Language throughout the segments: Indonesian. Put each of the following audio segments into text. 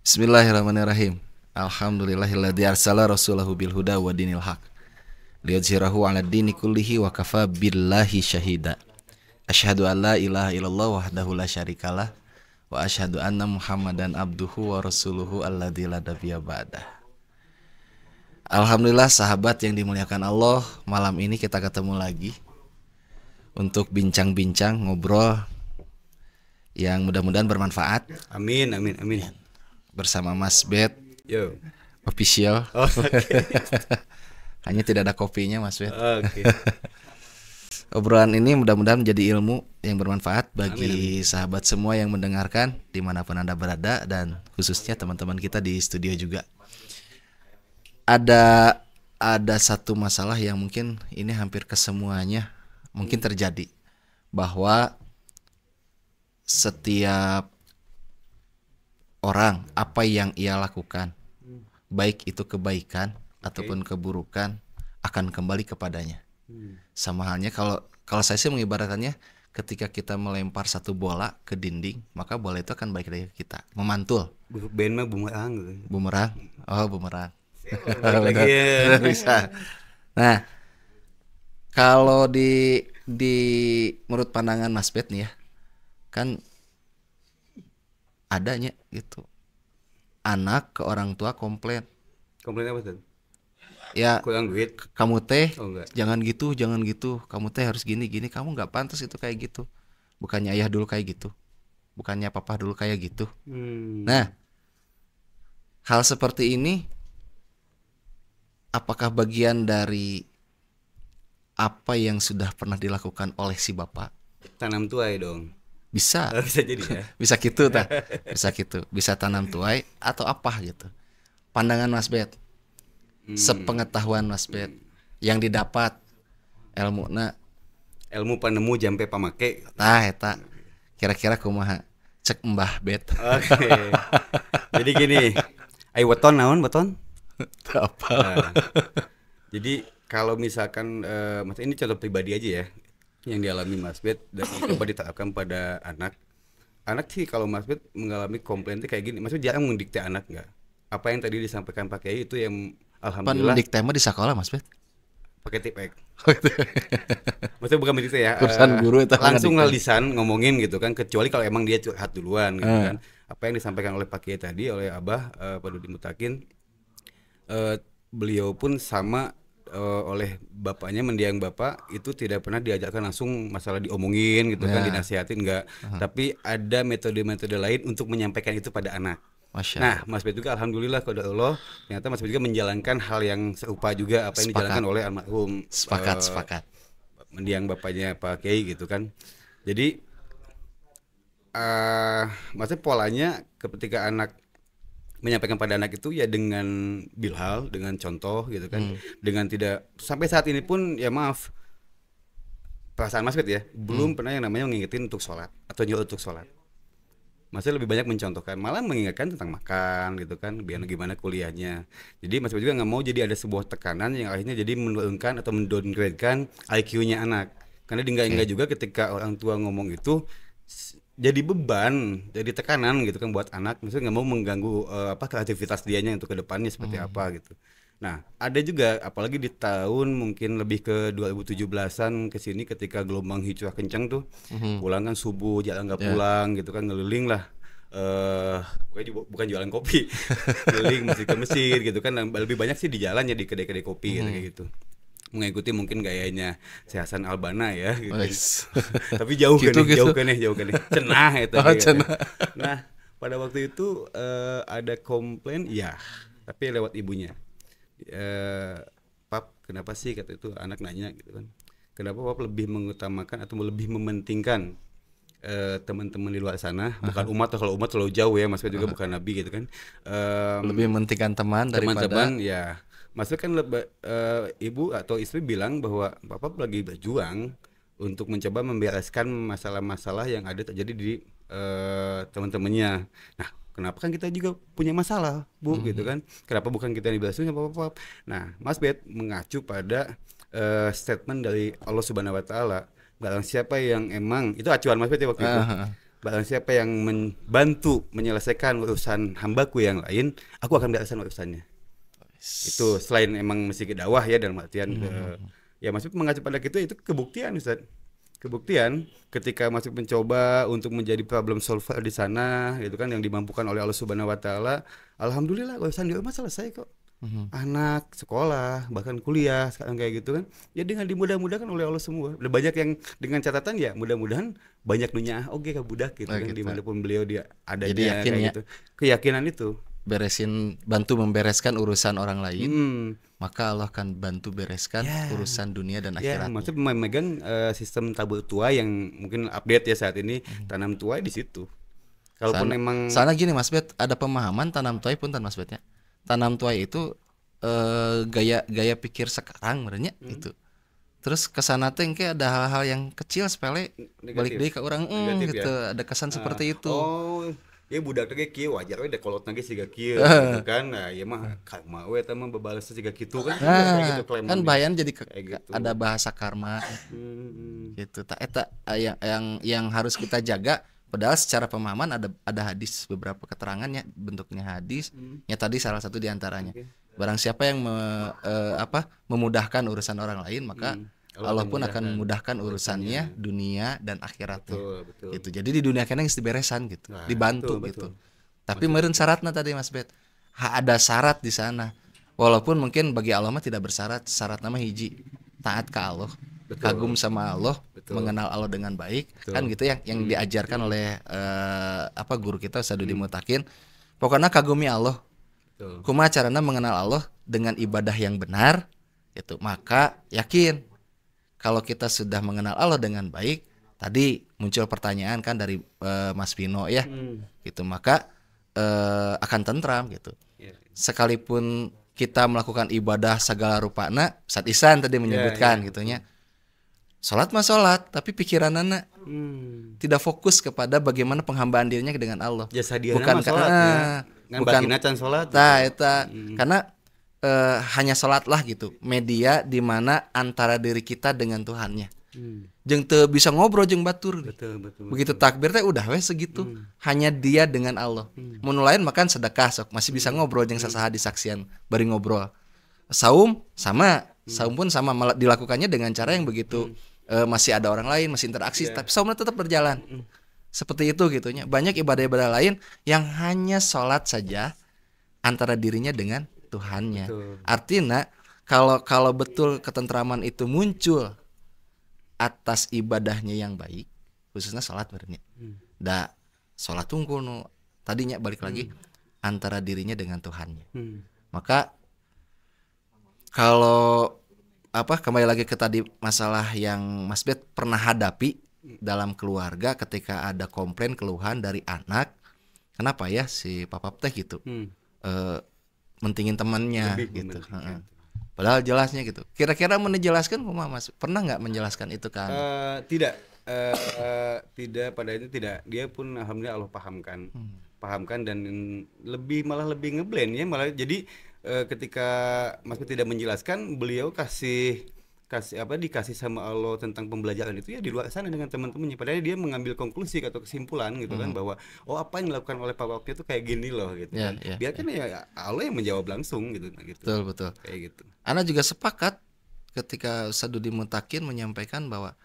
Bismillahirrahmanirrahim. Alhamdulillahilladzi arsala rasulahu bil huda wa dinil haq liyudhhirahu 'ala dini kullihi wa kafa billahi syahida. Asyhadu an la ilaha illallah wahdahu la syarikalah wa asyhadu anna Muhammadan abduhu wa rasuluhu alladzi la nabiyya ba'dah. Alhamdulillah sahabat yang dimuliakan Allah, malam ini kita ketemu lagi untuk bincang-bincang, ngobrol yang mudah-mudahan bermanfaat. Amin, amin, amin. Bersama Mas Bet Yo. Official. Oh, okay. Hanya tidak ada kopinya Mas Bet. Okay. Obrolan ini mudah-mudahan menjadi ilmu yang bermanfaat bagi Amin. sahabat semua yang mendengarkan dimanapun Anda berada, dan khususnya teman-teman kita di studio juga. Ada satu masalah yang mungkin ini hampir kesemuanya mungkin terjadi, bahwa setiap orang apa yang ia lakukan, baik itu kebaikan ataupun keburukan, akan kembali kepadanya. Sama halnya kalau saya sih mengibaratkannya, ketika kita melempar satu bola ke dinding, maka bola itu akan balik lagi ke kita, memantul. Ben mah bumerang. Bumerang. Oh, bumerang. Lagi ya. Bisa. Nah, kalau di menurut pandangan Mas Bet nih ya, kan adanya gitu, anak ke orang tua komplain. Komplain apa tuh? Ya, Kurang duit. kamu teh Oh, enggak. jangan gitu, kamu teh harus gini, kamu nggak pantas itu kayak gitu. Bukannya ayah dulu kayak gitu, bukannya papa dulu kayak gitu. Nah, hal seperti ini apakah bagian dari apa yang sudah pernah dilakukan oleh si bapak? Tanam tuai dong. Bisa, Bisa jadi ya. bisa gitu tah, bisa gitu, bisa tanam tuai atau apa gitu. Pandangan Mas Bet, sepengetahuan Mas Bet, yang didapat Ilmu panemu jampe pamake. eta kira-kira kumaha cek Mbah Bet. Oke. Jadi gini, ai weton naon weton? Apa? Nah, jadi kalau misalkan Mas, ini contoh pribadi aja ya yang dialami Mas Bet dan coba diterapkan pada anak. Anak sih kalau Mas Bet mengalami komplain itu kayak gini, Mas Bet jarang mendikte anak nggak? Apa yang tadi disampaikan Pak Kiai itu yang Pan alhamdulillah mendik tema di sekolah Mas Bet. pakai tipek. Maksudnya bukan mendikte ya, Urusan guru itu langsung ngedikte. lisan ngomongin gitu kan, kecuali kalau emang dia curhat duluan gitu kan. Apa yang disampaikan oleh Pak Kiai tadi, oleh Abah Pak Dudi Mutakin, beliau pun sama oleh bapaknya, mendiang bapak itu tidak pernah diajarkan langsung masalah diomongin gitu kan, dinasihatin enggak, tapi ada metode-metode lain untuk menyampaikan itu pada anak. Masya Nah, Allah. Mas Bet juga alhamdulillah kepada Allah, ternyata Mas Bet juga menjalankan hal yang serupa juga apa yang dijalankan oleh almarhum Sepakat. mendiang bapaknya Pak Kiai gitu kan. Jadi maksudnya polanya ketika anak menyampaikan pada anak itu ya dengan bilhal, dengan contoh gitu kan, dengan tidak, sampai saat ini pun ya maaf, perasaan Mas Bet ya belum pernah yang namanya mengingetin untuk sholat atau nyuruh untuk sholat. Masih lebih banyak mencontohkan, malah mengingatkan tentang makan gitu kan, biar gimana kuliahnya. Jadi Mas Bet juga nggak mau jadi ada sebuah tekanan yang akhirnya jadi menurunkan atau mendowngrade-kan IQ-nya anak. Karena enggak juga ketika orang tua ngomong itu jadi beban, jadi tekanan gitu kan buat anak. Maksudnya nggak mau mengganggu kreativitas dianya untuk kedepannya seperti apa gitu. Nah, ada juga apalagi di tahun mungkin lebih ke 2017-an ke sini ketika gelombang hijrah kencang tuh. Pulang kan subuh, jalan nggak pulang gitu kan, ngeliling lah. Bukan jualan kopi. Keliling masjid ke masjid gitu kan. Lebih banyak sih di jalan ya, di kedai-kedai kopi gitu kayak gitu. Mengikuti mungkin gayanya si Hasan Albana ya gitu. Tapi jauh Gitu. kan nih. Cenah itu gitu. Nah, pada waktu itu ada komplain ya, tapi lewat ibunya. Pap, kenapa sih kata itu anak nanya gitu kan, kenapa Pap lebih mengutamakan atau lebih mementingkan teman-teman di luar sana, bukan umat, atau kalau umat terlalu jauh ya, maksudnya juga bukan nabi gitu kan, Lebih mementingkan teman daripada teman-teman ya. Maksudnya kan ibu atau istri bilang bahwa Papa lagi berjuang untuk mencoba membereskan masalah-masalah yang ada terjadi di teman-temannya. Nah, kenapa kan kita juga punya masalah, Bu, gitu kan? Kenapa bukan kita yang dibahasnya Papa? Nah, Mas Bet mengacu pada statement dari Allah Subhanahu wa taala, barang siapa yang emang, itu acuan Mas Bet ya waktu itu. barang siapa yang membantu menyelesaikan urusan hambaku yang lain, aku akan beresan urusannya. Itu selain emang mesti dakwah ya, dalam artian ya maksud mengacu pada itu kebuktian Ustaz. Kebuktian ketika masuk mencoba untuk menjadi problem solver di sana gitu kan, yang dimampukan oleh Allah Subhanahu wa taala, alhamdulillah urusan di rumah selesai kok. Anak sekolah bahkan kuliah sekarang kayak gitu kan, ya dengan dimudah-mudahkan oleh Allah semua. Udah banyak yang dengan catatan ya mudah-mudahan banyak nunya oke ke budak gitu kan, gitu. dimanapun beliau dia adanya. Jadi yakin kayak ya, gitu. Keyakinan itu bantu membereskan urusan orang lain, maka Allah akan bantu bereskan urusan dunia dan ya, akhirat. maksud memegang sistem tabur tuai yang mungkin update ya saat ini, tanam tuai di situ. Kalaupun memang sana gini Mas Bet, ada pemahaman tanam tuai pun Mas Bet ya. Tanam tuai itu gaya pikir sekarang sebenarnya itu. Terus kesana teh kayak ada hal-hal yang kecil sepele balik deui ke orang gitu, ya? Ada kesan seperti itu. Oh, ya budak teh kieu wajar we da kolot nage siga kieu gitu kan. Nah, ieu mah karma we eta mah babales siga kitu kan. Gitu, kan bayan jadi gitu. Ada bahasa karma. Gitu. Tak eta yang harus kita jaga. Padahal secara pemahaman ada hadis, beberapa keterangannya bentuknya hadis. Ya tadi salah satu diantaranya. Barang siapa yang memudahkan urusan orang lain, maka Allah pun akan memudahkan urusannya dunia dan akhiratnya. Betul. Gitu. Jadi di dunia kena geus diberesan gitu, dibantu gitu. Tapi meureun syaratna tadi Mas Bet. Ada syarat di sana. Walaupun mungkin bagi Allah mah tidak bersyarat, syaratna mah hiji, taat ke Allah. Kagum sama Allah, mengenal Allah dengan baik, kan gitu yang diajarkan oleh guru kita Ustaz Dudi Mutakin. Pokoknya kagumi Allah. Kumaha carana mengenal Allah dengan ibadah yang benar, gitu. Maka yakin kalau kita sudah mengenal Allah dengan baik, tadi muncul pertanyaan kan dari Mas Vino ya, gitu. Maka akan tentram gitu. Sekalipun kita melakukan ibadah segala rupana, Ustaz Ihsan tadi menyebutkan gitunya. Salat mah salat, tapi pikiran anak tidak fokus kepada bagaimana penghambaan dirinya dengan Allah. Bukan karena bukan salat. Nah, karena hanya salatlah gitu, media di mana antara diri kita dengan Tuhannya. Jeung teu bisa ngobrol jeung batur. Betul. Begitu takbir teh udah we segitu. Hanya dia dengan Allah. Mun lain makan sedekah sok masih bisa ngobrol jeung sasaha disaksian bari ngobrol. Saum sama, saum pun sama malah dilakukannya dengan cara yang begitu masih ada orang lain, masih interaksi, tapi saumnya tetap berjalan. Seperti itu gitunya. Banyak ibadah-ibadah lain yang hanya sholat saja antara dirinya dengan Tuhannya. Artinya kalau betul ketentraman itu muncul atas ibadahnya yang baik, khususnya sholat berarti. Sholat tunggu tadinya balik lagi antara dirinya dengan Tuhannya. Maka kalau kembali lagi ke tadi masalah yang Mas Bet pernah hadapi dalam keluarga ketika ada komplain keluhan dari anak, kenapa ya si papa teh gitu mentingin temannya gitu. Padahal jelasnya gitu. Kira-kira menjelaskan kumaha Mas? Pernah nggak menjelaskan itu kan? Tidak. Tidak, pada itu tidak. Dia pun alhamdulillah Allah pahamkan dan malah lebih ngeblend ya, malah jadi ketika Mas tidak menjelaskan, beliau dikasih sama Allah tentang pembelajaran itu ya di luar sana dengan teman-temannya. Padahal dia mengambil konklusi atau kesimpulan gitu kan, bahwa apa yang dilakukan oleh Pak Waktu itu kayak gini loh gitu kan. Biarkan ya Allah yang menjawab langsung gitu. Betul. Kayak gitu. Ana juga sepakat ketika Ustaz Dudi Mutakin menyampaikan bahwa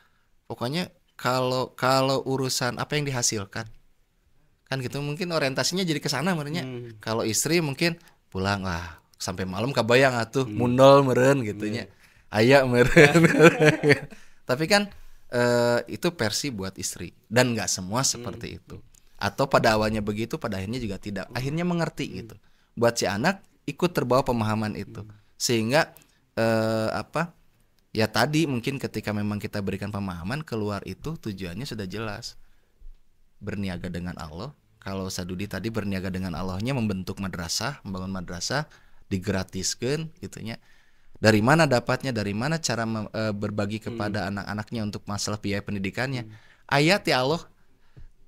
pokoknya kalau urusan apa yang dihasilkan kan gitu, mungkin orientasinya jadi ke sana merenya. Kalau istri mungkin pulang sampai malam kabayang atuh mundol meureun gitunya. Aya meureun. Tapi kan itu versi buat istri dan enggak semua seperti itu. Atau pada awalnya begitu, pada akhirnya juga tidak. Akhirnya mengerti gitu. Buat si anak ikut terbawa pemahaman itu. Sehingga ya tadi mungkin ketika memang kita berikan pemahaman, keluar itu tujuannya sudah jelas. Berniaga dengan Allah. Kalau Sadudi tadi berniaga dengan Allahnya, membentuk madrasah, membangun madrasah, digratiskan gitunya. Dari mana dapatnya, dari mana cara berbagi kepada anak-anaknya untuk masalah biaya pendidikannya. Ayat ya Allah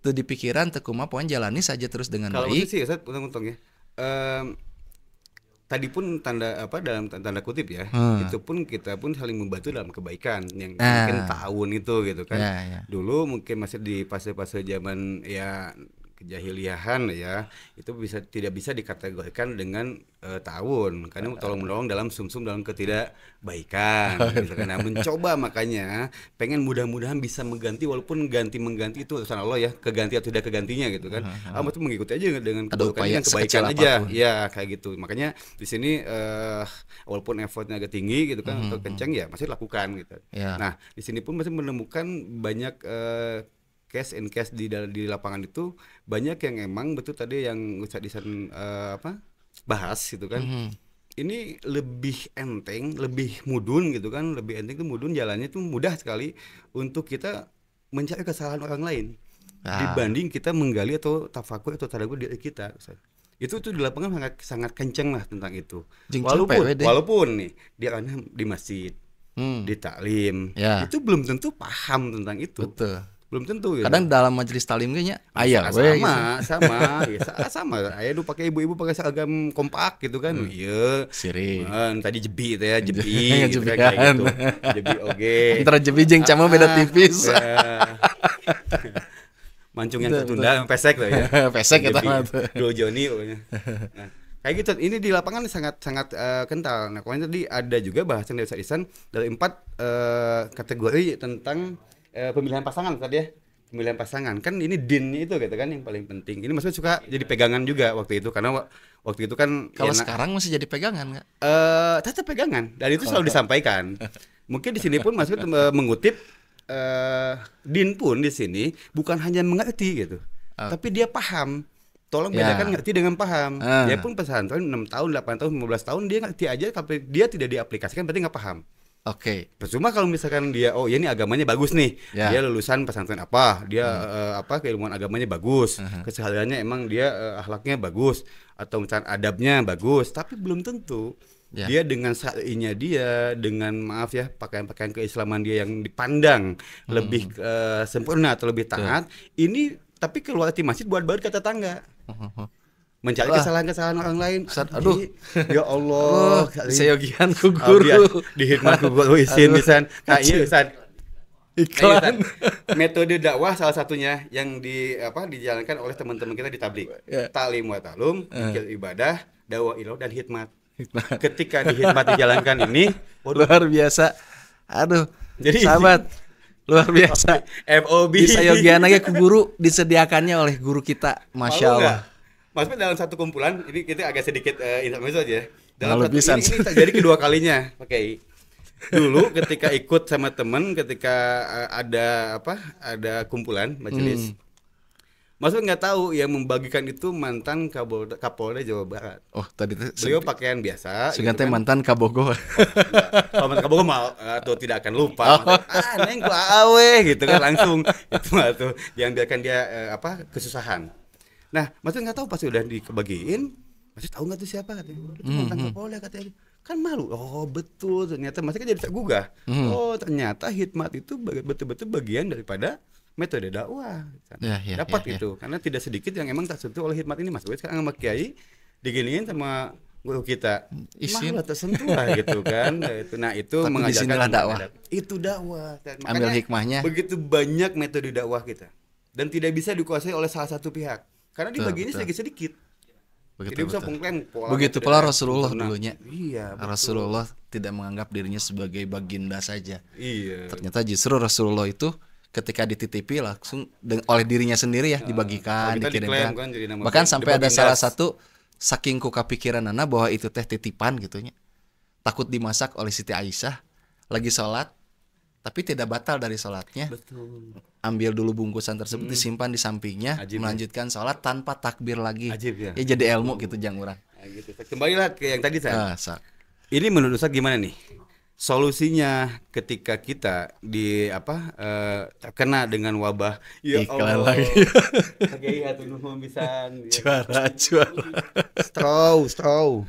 tuh di pikiran teu kumaha, pokoknya jalani saja terus dengan kalau baik. Kalau sih Ustaz, untung ya. tadi pun dalam tanda kutip ya, itu pun kita pun saling membantu dalam kebaikan yang Nah. mungkin tahun itu gitu kan. Ya, ya. Dulu mungkin masih di fase-fase zaman ya kejahiliahan ya, itu tidak bisa dikategorikan dengan tahun karena tolong menolong dalam sumsum dalam ketidakbaikan gitu kan. Nah, mencoba makanya pengen mudah-mudahan bisa mengganti, walaupun mengganti itu urusan Allah ya, keganti atau tidak kegantinya gitu kan. Itu mengikuti aja dengan keburukan dengan kebaikan aja ya, kayak gitu. Makanya di sini walaupun effortnya agak tinggi gitu kan, untuk kenceng ya masih lakukan gitu. Ya. Nah, di sini pun masih menemukan banyak case di lapangan itu, banyak yang emang betul tadi yang Ustadz Ihsan bahas gitu kan. Ini lebih enteng, lebih mudun gitu kan, lebih enteng itu mudun, jalannya itu mudah sekali untuk kita mencari kesalahan orang lain dibanding kita menggali atau tafakur atau tadabbur diri kita. Itu tuh di lapangan sangat kenceng lah tentang itu. Walaupun nih dia kan di masjid, di taklim, itu belum tentu paham tentang itu. Betul. Belum tentu gitu. Kadang dalam majelis taklim kayaknya sama aya nu pakai ibu-ibu pakai seragam kompak gitu kan. Iya. Siri. Tadi jebi teh ya, jebi gitu kayak gitu. Jebi oge. Antara jebi jeung cama beda tipis. Mancung yang tertunda pesek tuh ya. Pesek eta mah. Dul Joni pokoknya. Nah, kayak gitu. Ini di lapangan sangat kental. Nah, kemarin tadi ada juga bahasan dari Ustadz Ihsan dari 4 kategori tentang pemilihan pasangan tadi ya. Pemilihan pasangan kan ini dinnya itu gitu kan yang paling penting. Ini maksudnya suka jadi pegangan juga waktu itu, karena waktu itu kan kalau sekarang masih jadi pegangan nggak? Tetap pegangan, dan itu selalu disampaikan. Mungkin di sini pun Mas Fit mengutip din pun di sini bukan hanya mengerti gitu, tapi dia paham. Tolong bedakan ngerti dengan paham. Dia pun pesantren 6 tahun, 8 tahun, 15 tahun dia ngerti aja, tapi dia tidak diaplikasikan berarti nggak paham. Oke. Percuma kalau misalkan dia ini agamanya bagus nih, dia lulusan pesantren apa, dia keilmuan agamanya bagus, kesehariannya emang dia akhlaknya bagus, atau misalkan adabnya bagus, tapi belum tentu dia dengan syar'inya dia, dengan maaf ya pakaian-pakaian keislaman dia yang dipandang lebih sempurna atau lebih taat, ini tapi keluar di masjid buat baru kata tetangga. Mencari kesalahan-kesalahan orang lain. Aduh, ya Allah, seyogian ku guru. Di hikmah ku guru isin pisan. Nah, iya Ustaz. Iklan. Metode dakwah salah satunya yang dijalankan oleh teman-teman kita di tabligh. Ta'lim wa ta'lum, zikir ibadah, dakwah ilah dan hikmat. Ketika di hikmat dijalankan ini luar biasa. Aduh, jadi sahabat luar biasa. FOB di sayogian ge ku guru disediakannya oleh guru kita. Masya Allah. Maksudnya dalam satu kumpulan, ini kita agak sedikit intermezzo aja. Dalam ini terjadi kedua kalinya. Oke. Dulu ketika ikut sama teman, ketika ada kumpulan majelis. Maksudnya nggak tahu yang membagikan itu mantan Kapolda Jawa Barat. Oh, tadi beliau pakaian biasa. Sugante gitu kan? Mantan Kabogo. Mantan Kabogo atau tidak akan lupa. Neng gua awe gitu kan langsung itu yang biarkan dia kesusahan. Nah, maksudnya nggak tahu pas udah dikebagiin, masih tahu nggak tuh siapa katanya? Itu mantan Kapolda katanya. Kan malu. Oh betul, ternyata masih kan jadi tergugah. Oh ternyata hikmat itu betul-betul bagian daripada metode dakwah. Dapat itu, karena tidak sedikit yang emang tersentuh oleh hikmat ini Mas. Sekarang sama Kiai diginiin sama guru kita, malah tersentuh lah gitu kan. Nah itu mengajarkan dakwah. Itu dakwah. Ambil hikmahnya. Begitu banyak metode dakwah kita, dan tidak bisa dikuasai oleh salah satu pihak. Karena dibagi ini sedikit. Begitu pula Rasulullah dulunya. Iya, Rasulullah tidak menganggap dirinya sebagai baginda saja. Iya. Ternyata justru Rasulullah itu ketika dititipi langsung oleh dirinya sendiri ya dibagikan, dikirimkan. Kan, bahkan sampai ada salah satu saking kepikiranana bahwa itu teh titipan gitunya. Takut dimasak oleh Siti Aisyah lagi sholat, tapi tidak batal dari sholatnya. Betul. Ambil dulu bungkusan tersebut disimpan di sampingnya, melanjutkan sholat tanpa takbir lagi. Ajib, ya jadi ilmu gitu jang urang. Gitu. Kembalilah ke yang tadi saya. Ini menurut saya gimana nih solusinya ketika kita terkena dengan wabah iklan lagi. Kayak atuh nuhun pisan. Juara. Straw.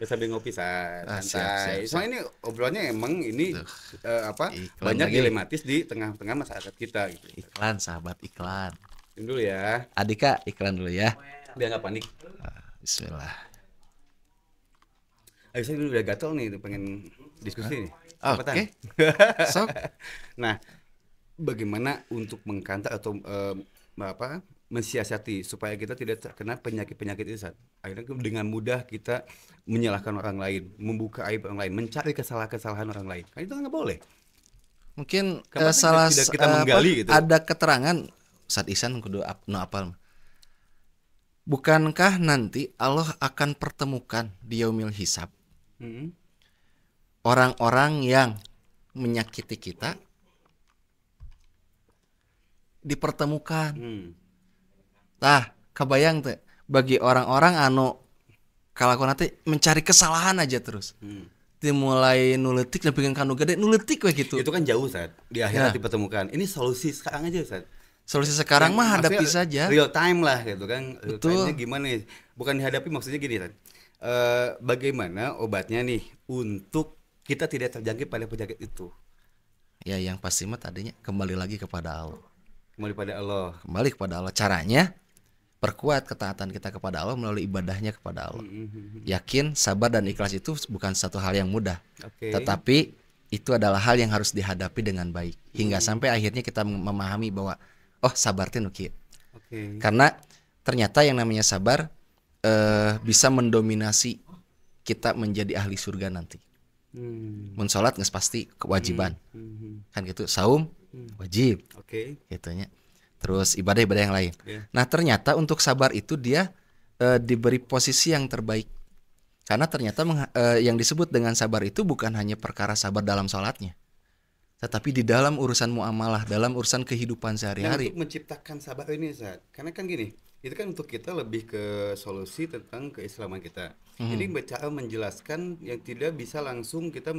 Sambil ngopi santai. Soalnya ini obrolannya emang ini banyak dilematis di tengah-tengah masyarakat kita gitu. Iklan sahabat, iklan. Dulu ya. Adika iklan dulu ya. Biar nggak panik. Bismillah. Ayo saya udah gatel nih pengen diskusi nih. Cepetan. Oke. Sok. Nah, bagaimana untuk mengkantar atau mensiasati supaya kita tidak terkena penyakit-penyakit itu saat akhirnya dengan mudah kita menyalahkan orang lain, membuka aib orang lain, mencari kesalahan-kesalahan orang lain. Kan itu nggak boleh. Mungkin Kapan salah tidak kita menggali gitu. ada keterangan Ustaz Ihsan kudu no apal. Bukankah nanti Allah akan pertemukan di yaumil hisab orang-orang yang menyakiti kita dipertemukan. Tah, kebayang tuh bagi orang-orang anu kalakuan nanti mencari kesalahan aja terus. Dimulai nuletik dan bikin kanu gede nuletik kayak gitu. Itu kan jauh saat di akhirat dipertemukan. Ini solusi sekarang aja saat. Solusi sekarang mah hadapi saja. Real time lah gitu kan. Betul. Time-nya gimana nih? Bukan dihadapi maksudnya gini kan. Bagaimana obatnya nih untuk kita tidak terjangkit pada penyakit itu? Ya yang pasti mah tadinya kembali lagi kepada Allah. Kembali pada Allah. Kembali kepada Allah. Caranya perkuat ketaatan kita kepada Allah melalui ibadahnya kepada Allah. Yakin, sabar dan ikhlas itu bukan satu hal yang mudah. Tetapi itu adalah hal yang harus dihadapi dengan baik hingga sampai akhirnya kita memahami bahwa oh sabar teh nu kieu. Karena ternyata yang namanya sabar bisa mendominasi kita menjadi ahli surga nanti. Mun salat geus pasti kewajiban. Kan gitu, saum wajib. Gitunya. Terus ibadah-ibadah yang lain. Nah, ternyata untuk sabar itu dia diberi posisi yang terbaik. Karena ternyata yang disebut dengan sabar itu bukan hanya perkara sabar dalam salatnya, tetapi di dalam urusan muamalah, dalam urusan kehidupan sehari-hari. Nah, untuk menciptakan sabar ini, Zat, karena kan gini, itu kan untuk kita lebih ke solusi tentang keislaman kita. Jadi cara menjelaskan yang tidak bisa langsung kita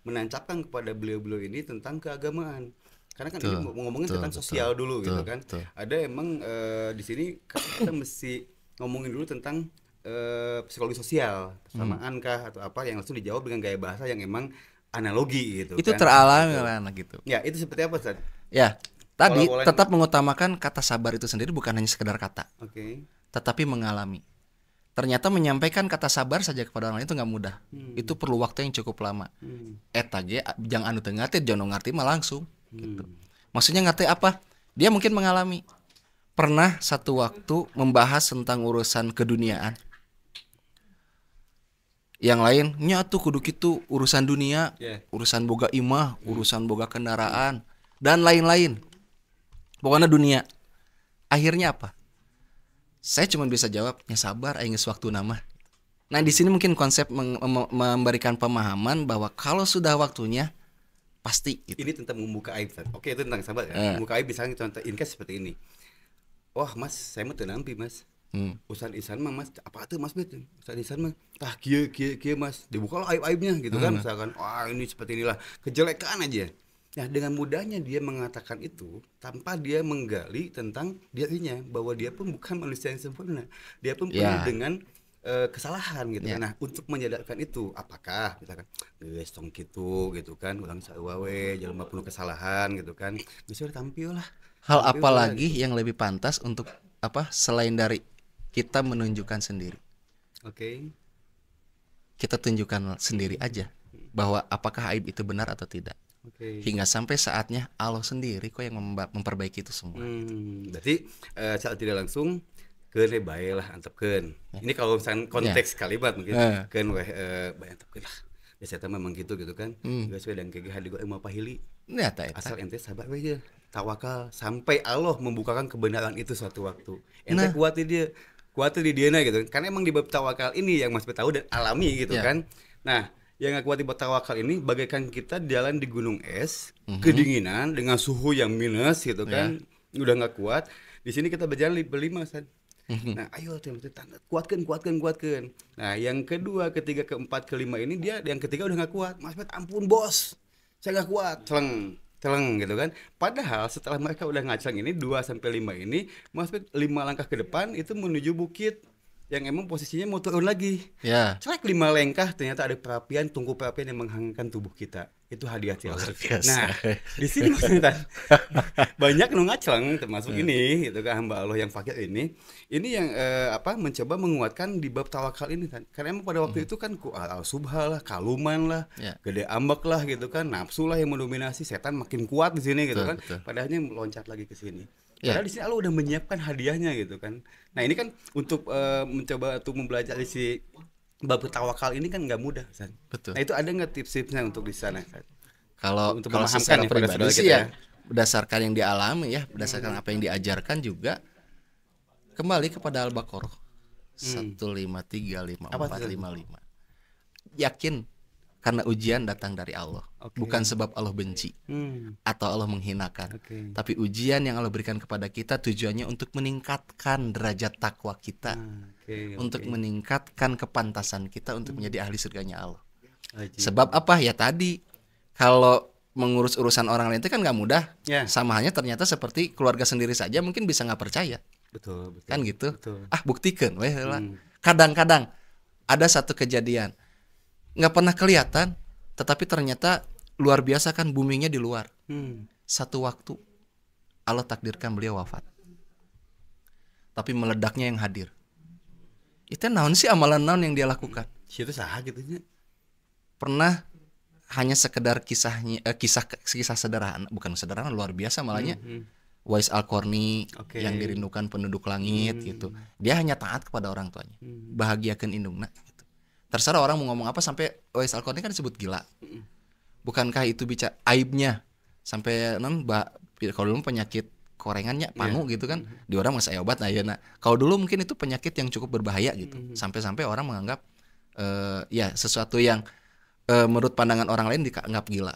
menancapkan kepada beliau-beliau ini tentang keagamaan. Karena kan ini ngomongin tentang sosial dulu gitu kan. Ada emang di sini kita mesti ngomongin dulu tentang psikologi sosial, persamaan kah atau apa yang langsung dijawab dengan gaya bahasa yang emang analogi gitu. Itu kan. teralami lah gitu. Ya, itu seperti apa, Ustaz? Ya, tadi tetap mengutamakan kata sabar itu sendiri bukan hanya sekedar kata. Tetapi mengalami. Ternyata menyampaikan kata sabar saja kepada orang lain itu nggak mudah. Itu perlu waktu yang cukup lama. Eta ge jangan anu teu ngarti jono ngarti mah langsung gitu. Maksudnya ngerti apa? Dia mungkin mengalami pernah satu waktu membahas tentang urusan keduniaan. Yang lain nyatu kudu kitu urusan dunia, urusan boga imah, urusan boga kendaraan dan lain-lain. Pokoknya dunia. Akhirnya apa? Saya cuma bisa jawab, ya sabar aing geus waktu nama. Nah, di sini mungkin konsep memberikan pemahaman bahwa kalau sudah waktunya pasti gitu. Ini tentang membuka aib. Oke, itu tentang sabar ya. Membuka aib misalnya contoh incase seperti ini. Wah, Mas, saya mah teu nampi, Mas. Ustaz Ihsan mah Mas, apa tuh Mas Bet? Ustaz Ihsan mah kieu Mas, dibukalah aib-aibnya gitu kan, misalkan wah ini seperti inilah, kejelekan aja. Nah, dengan mudahnya dia mengatakan itu tanpa dia menggali tentang dirinya bahwa dia pun bukan manusia yang sempurna. Dia pun penuh dengan kesalahan gitu kan. Nah, untuk menyadarkan itu apakah misalkan geus tong gitu kan, ulang sarua we jelema penuh kesalahan gitu kan. Geus tampil lah. Hal apa lagi yang lebih pantas untuk apa selain dari kita menunjukkan sendiri. Kita tunjukkan sendiri aja bahwa apakah aib itu benar atau tidak. Hingga sampai saatnya Allah sendiri kok yang memperbaiki itu semua. Berarti saat tidak langsung keun bae lah antepkeun. Ini kalau misalnya konteks kalimat mungkin keun weh bae antepkeun lah. Biasa memang gitu kan. Geus we dan kege hadi mau pahili. Asal ente sabar we aja. Tawakal sampai Allah membukakan kebenaran itu suatu waktu. Ente kuat di diana gitu. Karena emang di bab tawakal ini yang Mas tahu dan alami gitu kan. Nah, yang gak kuat di bab tawakal ini bagaikan kita jalan di gunung es, kedinginan dengan suhu yang minus gitu kan. Udah gak kuat. Di sini kita berjalan berlima kan. Nah, ayo kuatkan. Nah, yang kedua, ketiga, keempat, kelima ini dia yang ketiga udah gak kuat. Mas ampun bos, saya gak kuat. Celeng gitu kan. Padahal setelah mereka udah ngaceng ini 2 sampai 5 ini, Mas 5 langkah ke depan itu menuju bukit yang emang posisinya mau turun lagi. Ya. Celek 5 langkah ternyata ada perapian, tungku perapian yang menghangatkan tubuh kita. Itu hadiah Allah. Luar biasa. Nah, di sini maksudnya banyak nu ngaclang termasuk ini gitu kan hamba Allah yang fakir ini yang mencoba menguatkan di bab tawakal ini kan. Karena emang pada waktu itu kan subhah lah, kaluman lah, Ya. gede ambek lah gitu kan, nafsu lah yang mendominasi, setan makin kuat di sini gitu Betul, kan. betul. Padahalnya loncat lagi ke sini. Ya. Padahal di sini Allah udah menyiapkan hadiahnya gitu kan. Nah, ini kan untuk mencoba untuk mempelajari si bab tawakal ini kan nggak mudah, San. Betul. Nah, itu ada nggak tips-tipsnya untuk di sana, San? Kalau Untuk kalau memahamkan secara ya pada pribadi saudara sih kita ya, berdasarkan yang dialami ya, berdasarkan apa yang diajarkan juga, kembali kepada Al-Baqarah 153, 54, Apa tuh? 55. Yakin karena ujian datang dari Allah, Oke. bukan sebab Allah benci atau Allah menghinakan, Oke. tapi ujian yang Allah berikan kepada kita tujuannya untuk meningkatkan derajat takwa kita, Oke. untuk meningkatkan kepantasan kita untuk menjadi ahli surganya Allah. Ajib. Sebab apa ya tadi, kalau mengurus urusan orang lain itu kan nggak mudah. Ya. Sama halnya ternyata seperti keluarga sendiri saja mungkin bisa nggak percaya, Betul, betul. kan gitu. Betul. Buktikan, weh lah. Kadang-kadang ada satu kejadian nggak pernah kelihatan, tetapi ternyata luar biasa kan, boomingnya di luar. Satu waktu Allah takdirkan beliau wafat, tapi meledaknya yang hadir. Itu naon sih amalan naon yang dia lakukan? Situ sah gitu nya. Pernah hanya sekedar kisah sederhana, bukan sederhana, luar biasa malahnya. Wais Al-Qarni Oke. yang dirindukan penduduk langit gitu. Dia hanya taat kepada orang tuanya. Bahagiakan indungna gitu. Terserah orang mau ngomong apa, sampai Wais Al-Qarni kan disebut gila. Bukankah itu bicara aibnya sampai kalau dulu penyakit korengannya pangu gitu kan. Di orang masih obat ayeuna. Kalau dulu mungkin itu penyakit yang cukup berbahaya gitu. Sampai-sampai orang menganggap ya sesuatu yang menurut pandangan orang lain dianggap gila.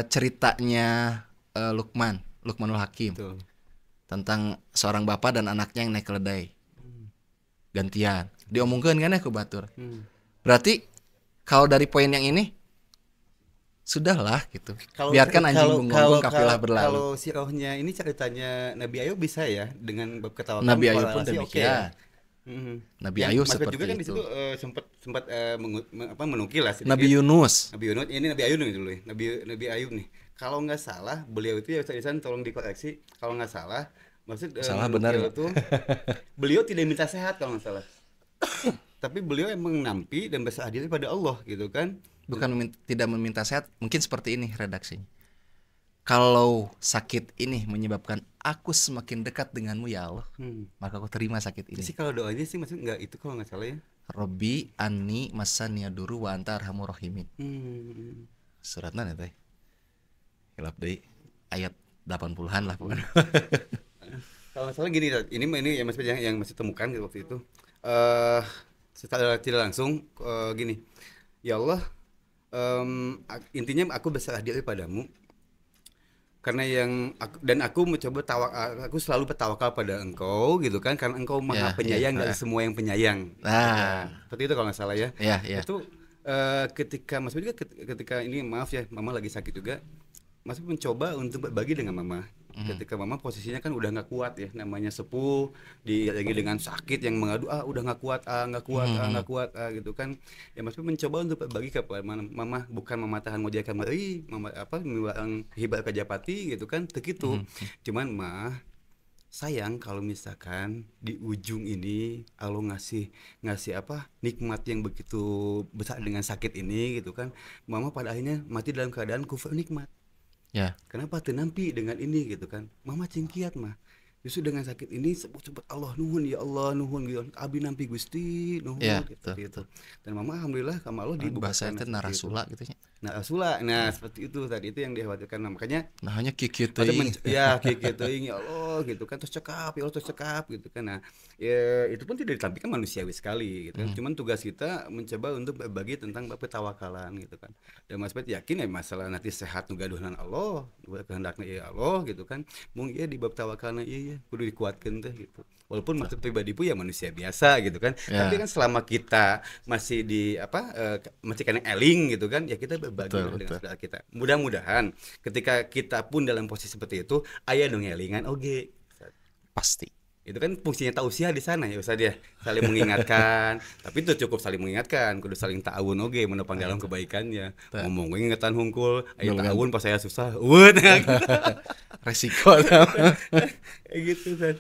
Ceritanya Luqmanul Hakim. Betul. Tentang seorang bapak dan anaknya yang naik keledai gantian, diomongkan kan ya ke batur. Berarti kalau dari poin yang ini sudahlah gitu, biarkan anjing menggonggong kafilah berlalu. Kalau sirahnya ini ceritanya Nabi Ayub bisa ya dengan bab ketawakan. Nabi Ayub pun korelasi demikian. Nabi Ayub Mas seperti juga kan di itu. situ sempat menukil lah sedikit. Nabi Yunus. Nabi Yunus ini Nabi Ayub nih dulu ya. Nabi Ayub nih. Kalau nggak salah beliau itu ya Ustaz tolong dikoreksi. Kalau nggak salah maksud Salah benar itu beliau tidak minta sehat kalau nggak salah. Tapi beliau emang nampi dan berserah diri pada Allah gitu kan. Bukan tidak meminta sehat, mungkin seperti ini redaksinya. Kalau sakit ini menyebabkan aku semakin dekat denganmu ya Allah, maka aku terima sakit ini. Sih kalau doanya sih maksud nggak itu kalau nggak salah ya. Robbi anni masaniya duru wa anta arhamur rahimin. Suratna teh. Hilap deui ayat 80-an lah pokoknya. Kalau nggak salah gini, ini yang masih temukan gitu waktu itu. Secara tidak langsung gini. Ya Allah, intinya aku berserah diri padamu. Karena aku mencoba aku selalu bertawakal pada Engkau gitu kan, karena Engkau Maha Penyayang dari semua yang penyayang. Seperti itu kalau nggak salah ya. Itu ketika Mas juga ketika ini maaf ya, Mama lagi sakit juga. Mas mencoba untuk berbagi dengan Mama. Ketika Mama posisinya kan udah nggak kuat ya, namanya sepuh, lagi dengan sakit yang mengadu, udah nggak kuat gitu kan. Ya Mas mencoba untuk berbagi kepada Mama, bukan mematahan wajah kamari, Mama miwang hibar kajapati gitu kan, begitu. Cuman mah sayang kalau misalkan di ujung ini Allah ngasih nikmat yang begitu besar dengan sakit ini gitu kan. Mama pada akhirnya mati dalam keadaan kufur nikmat. Ya. Kenapa tenampi dengan ini gitu kan? Mama cingkiat mah. Justru dengan sakit ini sebut Allah nuhun ya Allah nuhun gitu. Abi nampi Gusti nuhun gitu. Dan Mama alhamdulillah sama Allah dibuka bahasa itu narasula gitu ya. Narasula. Nah, seperti itu tadi itu yang dikhawatirkan. Nah, makanya hanya kiki teuing. Ya kiki teuing ya Allah gitu kan, terus cekap ya Allah terus cekap gitu kan. Nah, ya itu pun tidak ditampilkan manusiawi sekali gitu kan. Cuman tugas kita mencoba untuk berbagi tentang petawakalan gitu kan. Dan Mas Bet yakin ya masalah nanti sehat nu gaduhnan Allah, kehendakna ya Allah gitu kan. Mung ieu di bab tawakalna iya kudu dikuatkeun teh gitu. Walaupun maksud pribadi pun ya manusia biasa gitu kan. Tapi kan selama kita masih di masih kena eling gitu kan, ya kita berbagi dengan saudara kita. Mudah-mudahan ketika kita pun dalam posisi seperti itu aya nu ngelingan oge. Pasti. Itu kan fungsinya tausiah di sana ya Ustaz ya, saling mengingatkan. Tapi itu cukup saling mengingatkan, kudu saling ta'awun oge menopang dalam kebaikannya. Ngomong we ngingetan hungkul, aya ta'awun pas saya susah. Eueut. Resiko. Kayak gitu Ustaz.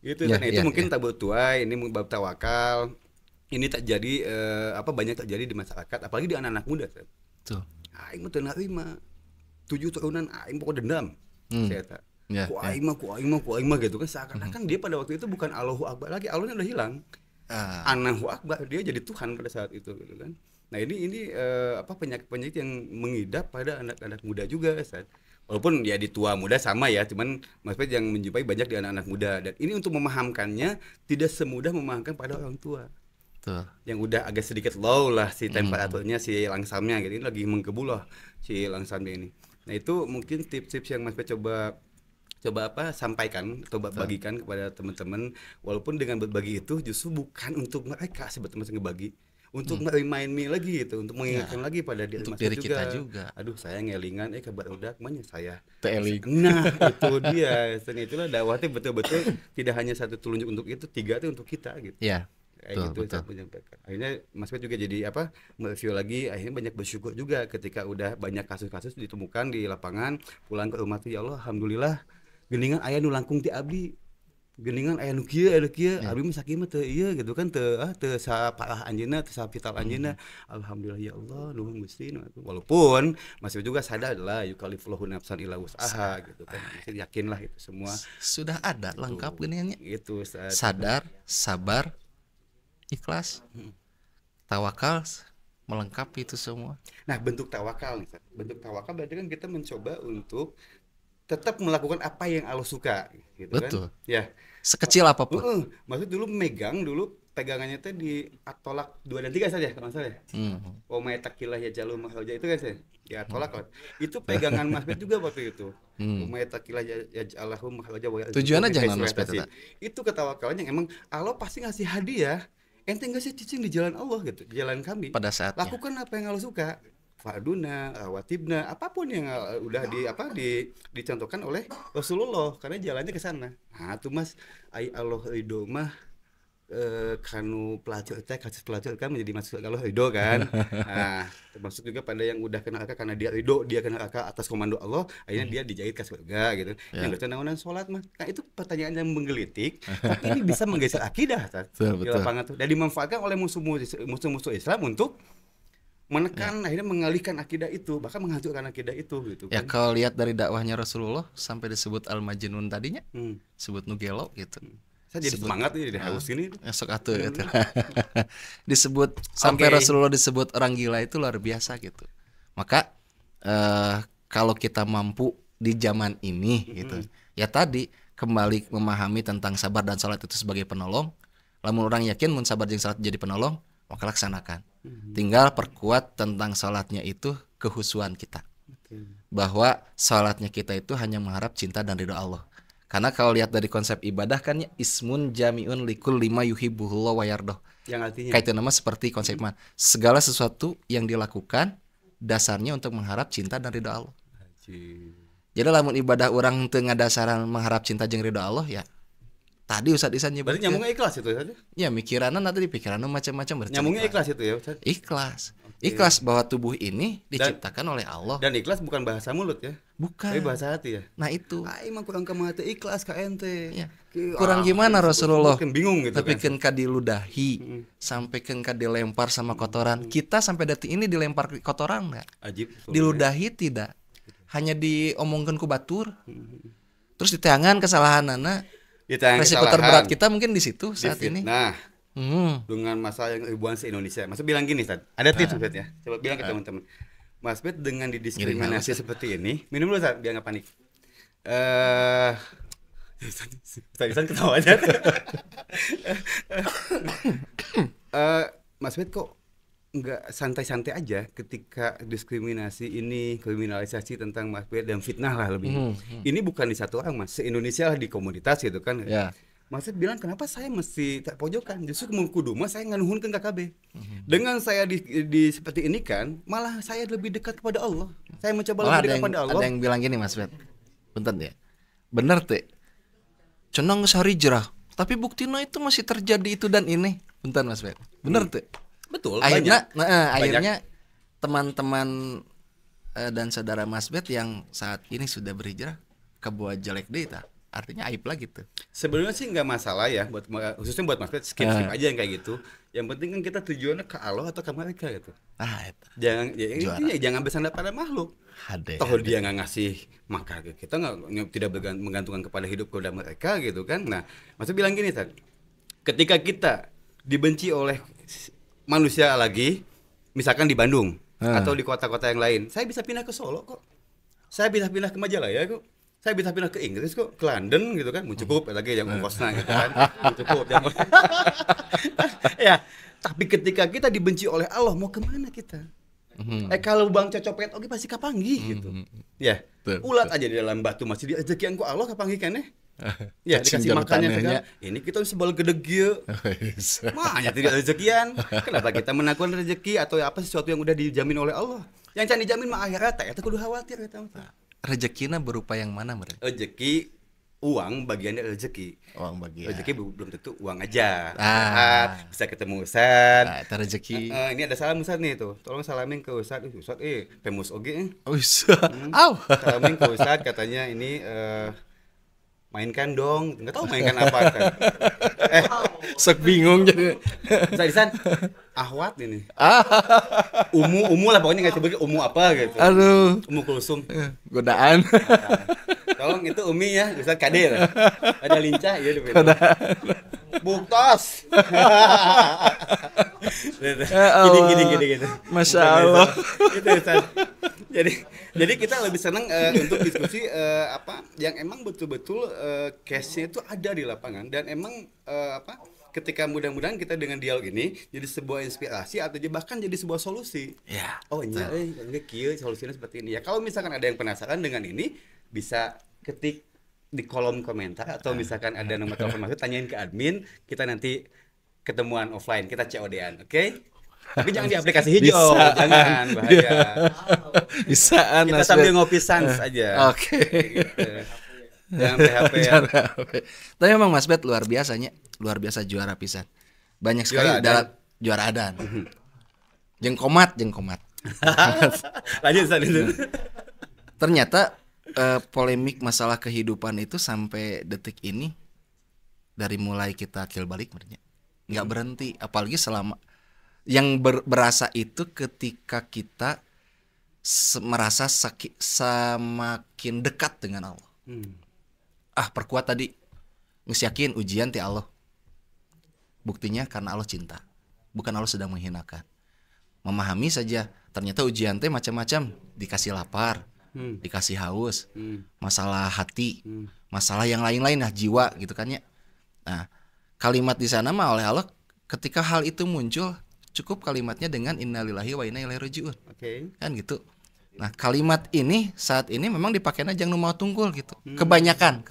Gitu Ya, kan. Nah, itu ya, mungkin ya. tabut tuai, ini bab tawakal. Ini terjadi banyak terjadi di masyarakat, apalagi di anak-anak muda Ustaz. Tuh. Aing mah teu narima. 7 tahunan aing pokok dendam. Saya tak. Ya, Ku ya. aing mah gitu kan seakan-akan dia pada waktu itu bukan Allahu Akbar lagi, Allahnya udah hilang. Ah, Allahu Akbar, dia jadi Tuhan pada saat itu gitu kan. Nah, ini penyakit-penyakit yang mengidap pada anak-anak muda juga, Ustaz. Walaupun ya di tua muda sama ya, cuman Mas Pet yang menjumpai banyak di anak-anak muda, dan ini untuk memahamkannya tidak semudah memahamkan pada orang tua. tuh. Yang udah agak sedikit low lah si temperaturnya, si langsamnya gitu. Ini lagi menggebu lah si langsamnya ini. Nah, itu mungkin tips-tips yang Mas Pet coba sampaikan atau bagikan kepada teman-teman, walaupun dengan berbagi itu justru bukan untuk mereka sebetulnya ngebagi, untuk remind me lagi gitu, untuk mengingatkan lagi pada diri Untuk Mas diri juga. kita juga. Aduh, saya ngelingan kabar udah kemana saya. Teling. Nah, itu dia. Dan itulah dakwahnya betul-betul tidak hanya satu telunjuk untuk itu, 3 itu untuk kita gitu. Ya. Kayak Betul, gitu saya menyampaikan. Akhirnya Mas Pet juga jadi mereview lagi, akhirnya banyak bersyukur juga ketika udah banyak kasus-kasus ditemukan di lapangan, pulang ke rumah tuh ya Allah alhamdulillah geningan aya nu langkung ti abdi. Geningan aya nu kieu abdi mah sakieu mah teu ieu gitu kan, teu saparah anjeunna, teu savital anjeunna. Alhamdulillah ya Allah nuhun Gusti. Walaupun Mas Pet juga sadar lah yukallifullahu nafsan illa wus'aha gitu kan. Yakinlah itu semua Sudah ada lengkap giniannya. itu saat Sadar, sabar, ikhlas, tawakal, melengkapi itu semua. Nah, bentuk tawakal nih, Ustaz. Bentuk tawakal berarti kan kita mencoba untuk tetap melakukan apa yang Allah suka, gitu Betul. kan? Ya. Sekecil apapun. Maksud dulu pegangannya teh di At-Tolak 2 dan 3 saja kalau nggak salah ya. Wa may yattaqillah yaj'al makhraja itu kan saya. Ya At-Tolak kan. Itu pegangan Mas Bet juga waktu itu. Wa may yattaqillah yaj'al lahu makhraja wa yarzuqhu Tujuannya min jangan haitsu la Mas Bet, yahtasib. Itu ketawakalan yang emang Allah pasti ngasih hadiah. Ente nggak sih cicing di jalan Allah gitu, di jalan kami. Pada saatnya. Lakukan apa yang Allah suka. Farduna, rawatibna, apapun yang udah dicontohkan oleh Rasulullah, karena jalannya ke sana. Nah, tuh Mas, ai Allah ridho mah kanu pelacur teh kasus pelacur kan menjadi masuk kalau ridho kan. Nah, termasuk juga pada yang udah kena neraka karena dia ridho, dia kena neraka atas komando Allah, akhirnya dia dijahit ke surga gitu. Yang gak naonan salat mah. Nah, itu pertanyaan yang menggelitik, tapi ini bisa menggeser akidah di lapangan tuh dan dimanfaatkan oleh musuh-musuh Islam untuk menekan akhirnya mengalihkan akidah itu, bahkan menghancurkan akidah itu gitu Ya kan. kalau lihat dari dakwahnya Rasulullah sampai disebut Al-Majnun tadinya, sebut Nugelo gitu. Saya jadi semangat nih, jadi haus ini. Esok atuh gitu. Disebut sampai Rasulullah disebut orang gila itu luar biasa gitu. Maka kalau kita mampu di zaman ini gitu. Ya tadi kembali memahami tentang sabar dan salat itu sebagai penolong. Lamun orang yakin mun sabar jeung salat jadi penolong, maka laksanakan. Tinggal perkuat tentang salatnya itu kehusuan kita. Bahwa salatnya kita itu hanya mengharap cinta dan ridha Allah. Karena kalau lihat dari konsep ibadah kan ya ismun jami'un likul lima yuhibbuhullah wa yardoh. Yang artinya Kaitan nama seperti konsep iman. Segala sesuatu yang dilakukan dasarnya untuk mengharap cinta dan ridha Allah. Jadi lamun ibadah orang teu ngadasaran mengharap cinta jeung ridha Allah ya tadi Ustaz Isan nyebut. berarti nyambungnya ikhlas itu saja. Ya mikiranna nanti di pikiranna macam-macam berarti. Nyambungnya ikhlas itu ya Ustaz. Ikhlas. Ikhlas bahwa tubuh ini diciptakan oleh Allah. Dan ikhlas bukan bahasa mulut ya. Bukan. Tapi bahasa hati ya. Nah itu. Aing mah kurang kemana ikhlas ka ente. Ya. Kurang gimana Rasulullah? Bingung gitu Tapi kan. kan diludahi, sampai kan dilempar sama kotoran. Kita sampai detik ini dilempar kotoran enggak? Ajib. Diludahi tidak. Hanya diomongkan ku batur. Terus di tangan kesalahanana. Resiko terberat kita mungkin di situ saat ini. Nah, dengan masalah yang ribuan se-Indonesia. Mas bilang gini, Ustaz. Ada tips Ustaz ya. Coba bilang ke teman-teman. Mas Bet dengan didiskriminasi seperti ini, minum dulu Ustaz, biar enggak panik. Ustaz ketawa aja. Mas Bet kok enggak santai-santai aja ketika diskriminasi ini, kriminalisasi tentang Mas Bet dan fitnah lah lebih. Ini bukan di satu orang Mas, se-Indonesia lah di komunitas gitu kan. Ya. Mas bilang kenapa saya mesti terpojokan? Justru kudu mah saya nganuhunkeun KKB. Dengan saya di seperti ini kan, malah saya lebih dekat kepada Allah. Saya mencoba lebih dekat kepada Allah. Ada yang bilang gini Mas Bet. Bentar ya. Bener teh. Cenah geus hijrah. Tapi buktinya itu masih terjadi itu dan ini. Bentar Mas Bet. Bener tuh. Betul. Akhirnya, banyak. akhirnya teman-teman dan saudara Mas Bet yang saat ini sudah berhijrah kebuat jelek deh, artinya aib lagi tuh. Sebenarnya sih nggak masalah ya, khususnya buat Mas Bet, skip aja yang kayak gitu. Yang penting kan kita tujuannya ke Allah atau ke mereka gitu. Itu. Jangan intinya jangan bersandar pada makhluk. Toh dia nggak ngasih maka kita nggak tidak menggantungkan kepada hidup kepada mereka gitu kan. Nah, maksud bilang gini Tad, ketika kita dibenci oleh manusia lagi, misalkan di Bandung atau di kota-kota yang lain, saya bisa pindah ke Solo kok, saya bisa pindah ke Majalaya kok, saya bisa pindah ke Inggris kok, ke London gitu kan, cukup lagi yang ongkosnya gitu kan, cukup ya. Tapi ketika kita dibenci oleh Allah, mau kemana kita? Kalau bang cocopet oke pasti kapanggi gitu. Ya, ulat aja di dalam batu masih direzekian ku Allah kapanggi keneh. Ya dikasih makannya segala. Ini kita sebal gede gieu. Makanya tidak rezekian. Kenapa kita menakutkan rezeki atau apa sesuatu yang udah dijamin oleh Allah? Yang can dijamin mah akhirat eta kudu khawatir eta. Rezekina berupa yang mana mereka? Rezeki uang bagiannya rezeki. Uang bagian. Rezeki belum tentu uang aja. Bisa ketemu Ustaz. Nah, itu rezeki. Ini ada salam Ustaz nih tuh. Tolong salamin ke Ustaz. Ustaz famous oge. Salamin ke Ustaz katanya ini mainkan dong. Enggak tahu mainkan apa kan. Sok bingung jadi. Ustaz Ahwat ini. Umu lah pokoknya enggak sebut umu apa gitu. Aduh. Umu Kulsum. Godaan. Tolong itu Umi ya, Ustaz Kadir. Ada lincah ya gitu. Buktos. Gini gitu. Masya Allah. Gitu Ustaz. Jadi kita lebih senang untuk diskusi apa yang emang betul-betul case-nya itu ada di lapangan dan emang ketika mudah-mudahan kita dengan dialog ini jadi sebuah inspirasi atau bahkan jadi sebuah solusi. Ya. Oh iya, kieu solusinya seperti ini. Ya kalau misalkan ada yang penasaran dengan ini bisa ketik di kolom komentar atau misalkan ada nomor telepon masuk tanyain ke admin, kita nanti ketemuan offline, kita COD-an, oke? Tapi jangan di aplikasi hijau, jangan bahaya. Bisaan kita sambil ngopi sans aja. Oke. Gitu. Jangan PHP ya. Tapi memang Mas Bet luar biasa juara pisan. Banyak sekali dalam juara adan. Jeung komat. Lanjut itu. Ternyata polemik masalah kehidupan itu sampai detik ini dari mulai kita akil balik nggak berhenti, apalagi selama yang berasa itu ketika kita merasa semakin dekat dengan Allah. Perkuat tadi geus yakin ujian ti Allah. Buktinya karena Allah cinta, bukan Allah sedang menghinakan. Memahami saja ternyata ujian teh macam-macam, dikasih lapar, dikasih haus, masalah hati, masalah yang lain-lain jiwa gitu kan ya. Nah, kalimat di sana mah oleh Allah ketika hal itu muncul cukup kalimatnya dengan innalillahi wa inna ilaihi rajiun. Kan gitu. Nah, kalimat ini saat ini memang dipakainya jangan mau tunggul gitu. Kebanyakan.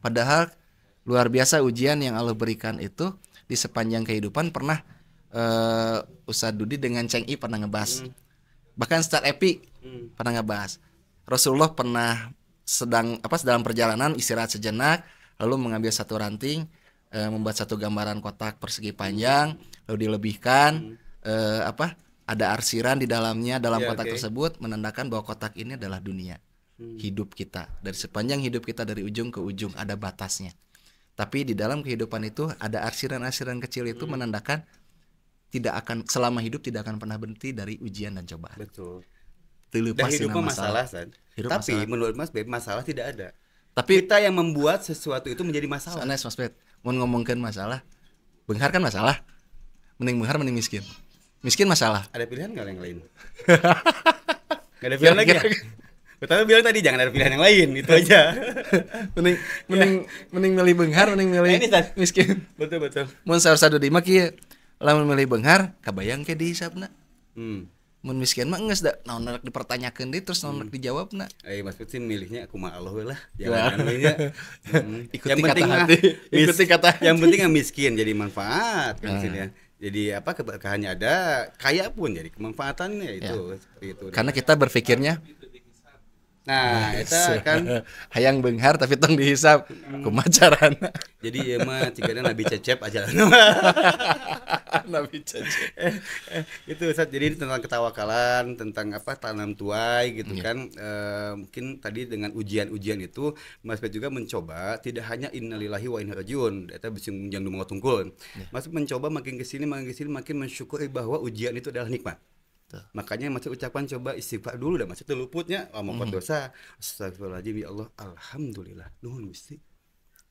Padahal luar biasa ujian yang Allah berikan itu di sepanjang kehidupan pernah Ustaz Dudi dengan Ceng I pernah ngebahas. Bahkan Ustaz Epi pernah ngebahas. Rasulullah pernah dalam perjalanan istirahat sejenak, lalu mengambil satu ranting, membuat satu gambaran kotak persegi panjang, lalu dilebihkan ada arsiran di dalamnya dalam kotak tersebut menandakan bahwa kotak ini adalah dunia. Hidup kita, dari sepanjang hidup kita dari ujung ke ujung ada batasnya. Tapi di dalam kehidupan itu ada arsiran-arsiran kecil itu menandakan selama hidup tidak akan pernah berhenti dari ujian dan cobaan. Betul. Dan hidup masalah. Tapi masalah. Menurut Mas Bet masalah tidak ada. Tapi kita yang membuat sesuatu itu menjadi masalah. Sanes Mas Bet, mau ngomongkan masalah, benghar kan masalah. Mending benghar mending miskin. Miskin masalah. Ada pilihan nggak yang lain? Nggak ada pilihan lagi ya? Betapa bilang tadi jangan ada pilihan yang lain, itu aja. mending milih benghar, mending milih miskin. Betul. Mun saur-saur di mah kieu, lamun milih benghar, kabayang ke dihisapna. Mun miskin mah geus da naon rek dipertanyakeun deui terus naon rek dijawabna. Mas Bet sih milihnya kumaha Allah lah. Jangan milihnya. Ikuti kata hati. Ikuti kata. Yang penting miskin jadi manfaat kan sini ya. Jadi keberkahannya ada, kaya pun jadi kemanfaatannya itu seperti itu. Karena kita berpikirnya Nah, eta kan hayang beunghar tapi tong dihisap kumaha carana. jadi ieu mah cigana Nabi Cecep aja. Nabi Cece. Itu Ustaz, jadi tentang ketawakalan, tentang apa tanam tuai gitu kan. Mungkin tadi dengan ujian-ujian itu Mas Bet juga mencoba tidak hanya innalillahi wa inna rajiun, eta bisa jeung nu tungkul. Mas mencoba makin kesini makin mensyukuri bahwa ujian itu adalah nikmat. Makanya Mas ucapan coba istighfar dulu dah Mas, itu luputnya omong dosa. Astagfirullahaladzim, ya Allah, alhamdulillah, nuhun Gusti.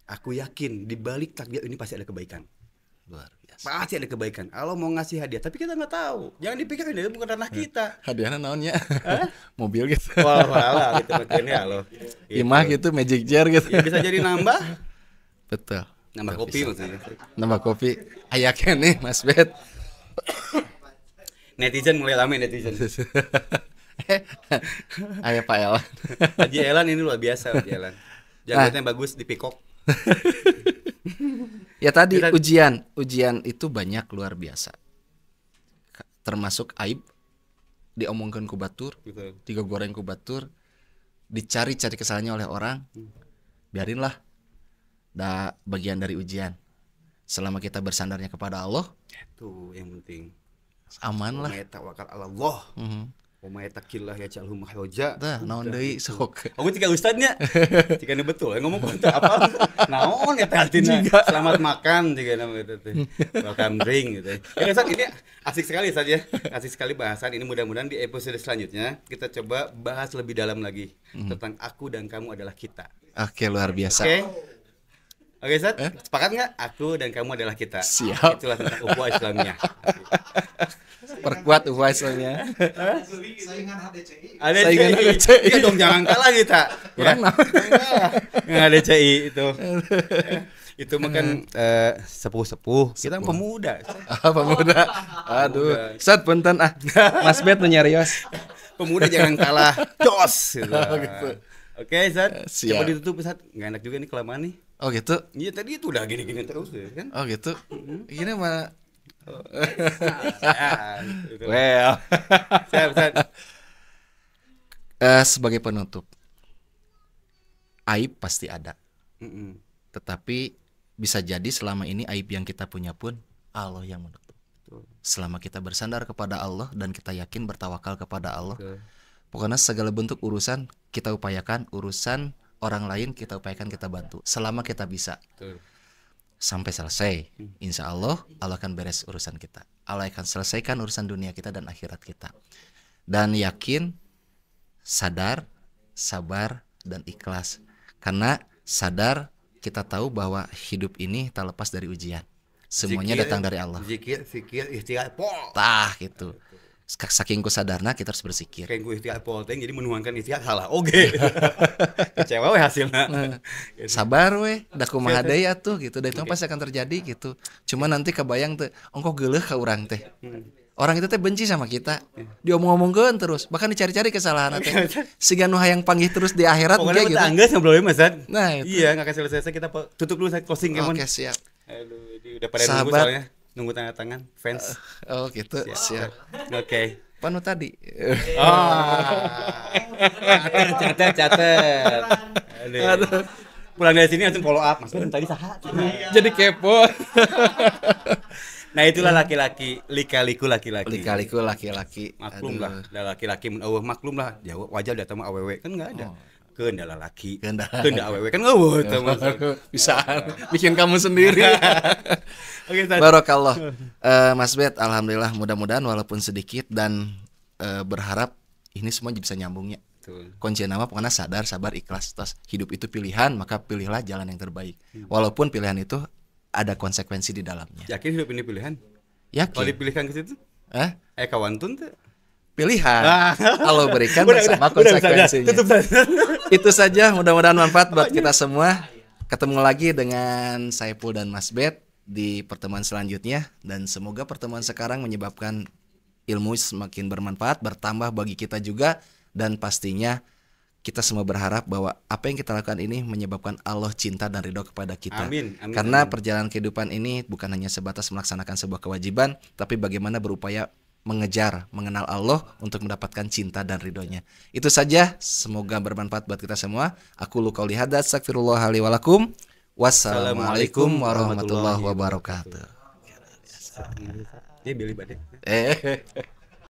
Aku yakin di balik takdir ini pasti ada kebaikan. Luar biasa. Pasti ada kebaikan. Allah mau ngasih hadiah, tapi kita nggak tahu. Jangan dipikirin itu bukan ranah kita. Hadiahnya naonnya? Mobil gitu. Wah, gitu makanya Allah. Imah gitu, magic jar gitu. Ya, bisa jadi nambah. Betul. Nambah kopi maksudnya. Nambah kopi. Ayaknya nih Mas Bet. Netizen mulai rame netizen. Ayo Pak Elan. Haji Elan ini luar biasa Haji Elan. Jangannya bagus di pikok. Ya tadi ujian itu banyak luar biasa. Termasuk aib diomongkan ku batur, digoreng ku batur, dicari-cari kesalahannya oleh orang. Biarinlah. Dah bagian dari ujian. Selama kita bersandarnya kepada Allah, itu yang penting. Aman lah. Wa may tawakkal 'ala Allah. Wa may yattaqillah yaj'alhu makhraja. Tah naon deui sok. Aku tiga ustadznya. Jika ini betul ngomong konten apa? Naon eta artinya? Selamat makan jika nama itu teh. Welcome drink gitu. Ya Ustaz, ini asik sekali saja. Asik sekali bahasan ini, mudah-mudahan di episode selanjutnya kita coba bahas lebih dalam lagi tentang aku dan kamu adalah kita. Oke, luar biasa. Oke, Ustaz, sepakat nggak? Aku dan kamu adalah kita. Siap. Itulah tentang ukhuwah Islamiyah. Perkuat ukhuwah Islamiyah. Saingan HDCI. Saingan HDCI. Iya dong, jangan kalah kita. Kurang Nggak HDCI itu. Itu mah kan sepuh-sepuh. Kita pemuda. Pemuda. Aduh. Ustaz punten Mas Bet nu nyarios. Pemuda jangan kalah. Jos gitu. Oke, Ustaz. Siap. Coba ditutup, Ustaz. Nggak enak juga nih kelamaan nih. Oh gitu. Iya, tadi itu udah gini-gini terus kan. Oh gitu. Gini mah. Gitu. Well. Siap, Ustaz. Sebagai penutup, aib pasti ada. Tetapi bisa jadi selama ini aib yang kita punya pun Allah yang menutup. Selama kita bersandar kepada Allah dan kita yakin bertawakal kepada Allah, pokoknya segala bentuk urusan kita upayakan, urusan orang lain kita upayakan, kita bantu selama kita bisa. Sampai selesai, insya Allah Allah akan beres urusan kita. Allah akan selesaikan urusan dunia kita dan akhirat kita. Dan yakin, sadar, sabar, dan ikhlas. Karena sadar, kita tahu bahwa hidup ini tak lepas dari ujian. Semuanya datang dari Allah. Zikir, fikir, ikhtiar, pol. Tah gitu. Saking ku sadarna kita harus bersikir. Kayak gue ikhtiar pol teh jadi menuangkan ikhtiar salah. Oke. Kecewa we hasilnya. Sabar we, da kumaha deui atuh gitu. Da itu pasti akan terjadi gitu. Cuma nanti kebayang teh ongko geuleuh ka urang teh. Orang itu teh benci sama kita. Diomong-omongkeun terus, bahkan dicari-cari kesalahan teh. Siga nu hayang panggih terus di akhirat pokoknya gitu. Pokoknya kita ngobrolin Mas. Nah, itu. Iya, enggak kasih selesai kita tutup dulu saya closing kemon. Oke, siap. Aduh, ini udah pada nunggu soalnya. Nunggu tanda tangan fans. Oh, gitu. Siap. Oke. Panu tadi. Catet. Aduh. Pulang dari sini langsung follow up. Mas tadi saha? Jadi kepo. Nah, itulah laki-laki, lika-liku laki-laki. Lika-liku laki-laki. Maklum lah, ada laki-laki mun eueuh maklum lah. Jawab wajar datang awewe kan enggak ada. Keun da laki. Keun da awewe kan eueuh teh Mas. Bisa bikin kamu sendiri. Oke, Barakallah. Mas Bet, alhamdulillah mudah-mudahan walaupun sedikit dan berharap ini semua bisa nyambungnya. Kunci nama pokoknya sadar, sabar, ikhlas. Terus hidup itu pilihan, maka pilihlah jalan yang terbaik. Walaupun pilihan itu ada konsekuensi di dalamnya. Yakin hidup ini pilihan? Yakin. Kalau dipilihkan ke situ? Kawan tuh pilihan. Allah berikan bersama konsekuensinya. Itu saja, mudah-mudahan manfaat buat kita semua. Ketemu lagi dengan Saiful dan Mas Bet di pertemuan selanjutnya, dan semoga pertemuan sekarang menyebabkan ilmu semakin bermanfaat, bertambah bagi kita juga, dan pastinya kita semua berharap bahwa apa yang kita lakukan ini menyebabkan Allah cinta dan ridho kepada kita. Amin. Karena perjalanan kehidupan ini bukan hanya sebatas melaksanakan sebuah kewajiban, tapi bagaimana berupaya mengejar mengenal Allah untuk mendapatkan cinta dan ridhonya. Itu saja, semoga bermanfaat buat kita semua. Aku qouli hadza, astagfirullah li wa lakum. Wassalamualaikum warahmatullahi wabarakatuh. Dia beli badai.